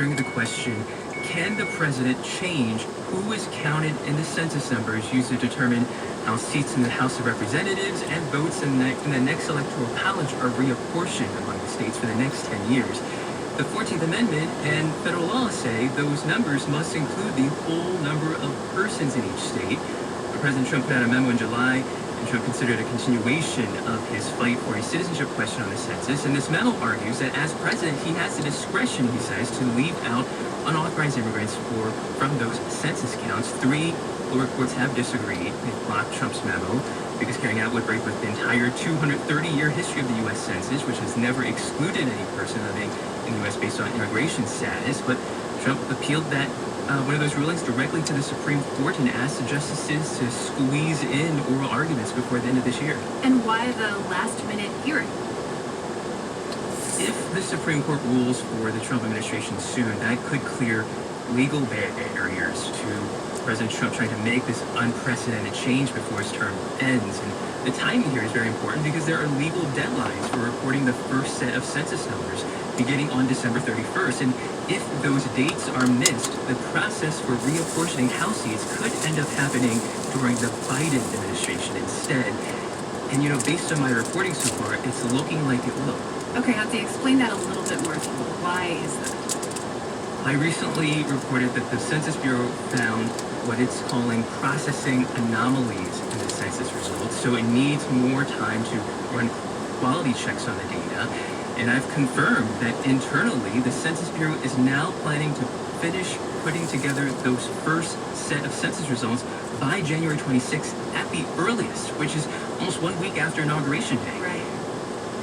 answering the question, can the president change who is counted in the census numbers used to determine how seats in the House of Representatives and votes in the next electoral college are reapportioned among the states for the next 10 years? The 14th Amendment and federal law say those numbers must include the whole number of persons in each state. President Trump put out a memo in July, and Trump considered a continuation of his fight for a citizenship question on the census. And this memo argues that as president, he has the discretion, he says, to leave out unauthorized immigrants from those census counts. 3 lower courts have disagreed. They've blocked Trump's memo because carrying out would break with the entire 230-year history of the U.S. Census, which has never excluded any person living in the U.S. based on immigration status. But Trump appealed that one of those rulings directly to the Supreme Court and asked the justices to squeeze in oral arguments before the end of this year. And why the last-minute hearing? If the Supreme Court rules for the Trump administration soon, that could clear legal barriers to President Trump trying to make this unprecedented change before his term ends. And the timing here is very important because there are legal deadlines for reporting the first set of census numbers beginning on December 31st. And if those dates are missed, the process for reapportioning House seats could end up happening during the Biden administration instead. And, based on my reporting so far, it's looking like it will. Okay, Hansi, explain that a little bit more to me. Why is that? I recently reported that the Census Bureau found what it's calling processing anomalies in the census results, so it needs more time to run quality checks on the data. And I've confirmed that internally, the Census Bureau is now planning to finish putting together those first set of census results by January 26th at the earliest, which is almost 1 week after Inauguration Day. Right.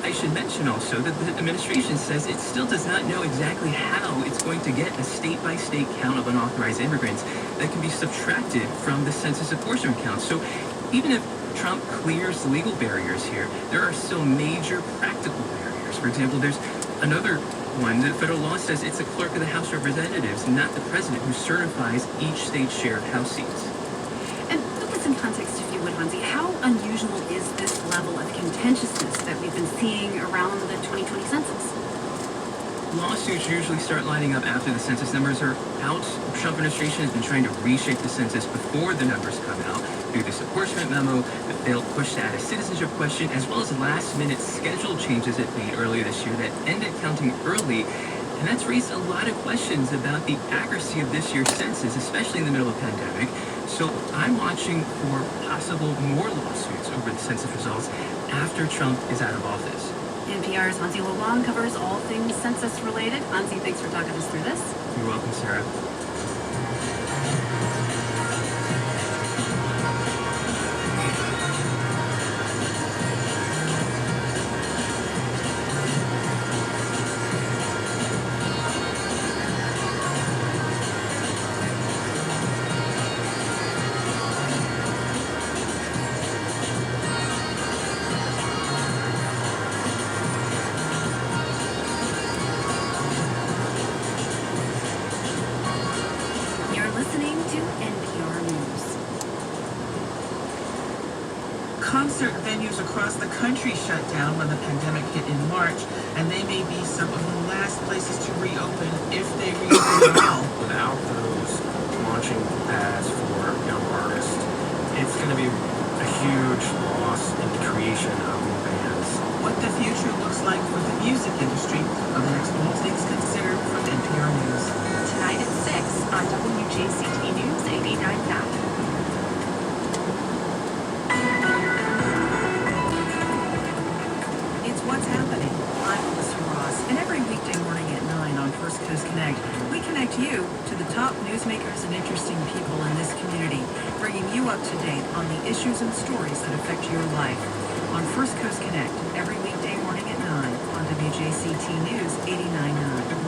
I should mention also that the administration says it still does not know exactly how it's going to get a state-by-state count of unauthorized immigrants that can be subtracted from the census apportionment count. So even if Trump clears legal barriers here, there are still major practical barriers. For example, there's another one. The federal law says it's the clerk of the House of Representatives, not the president, who certifies each state's share of House seats. And put this in context, if you would, Hansi. How unusual is this level of contentiousness that we've been seeing around the 2020 census? Lawsuits usually start lining up after the census numbers are out. The Trump administration has been trying to reshape the census before the numbers come out through this apportionment memo, the failed push to add a citizenship question, as well as last-minute schedule changes it made earlier this year that ended counting early. And that's raised a lot of questions about the accuracy of this year's census, especially in the middle of the pandemic. So I'm watching for possible more lawsuits over the census results after Trump is out of office. NPR's Hansi Lowong covers all things census-related. Hansi, thanks for talking us through this. You're welcome, Sarah. Concert venues across the country shut down when the pandemic hit in March, and they may be some of the last places to reopen if they reopen at all. Without those launching pads for young artists, it's going to be a huge loss in the creation of new bands. What the future looks like for the music industry are the next All Things Considered from NPR News. Tonight at 6 on WJCT News 89.9. What's happening? I'm Melissa Ross, and every weekday morning at 9 on First Coast Connect, we connect you to the top newsmakers and interesting people in this community, bringing you up to date on the issues and stories that affect your life. On First Coast Connect, every weekday morning at 9 on WJCT News 89.9.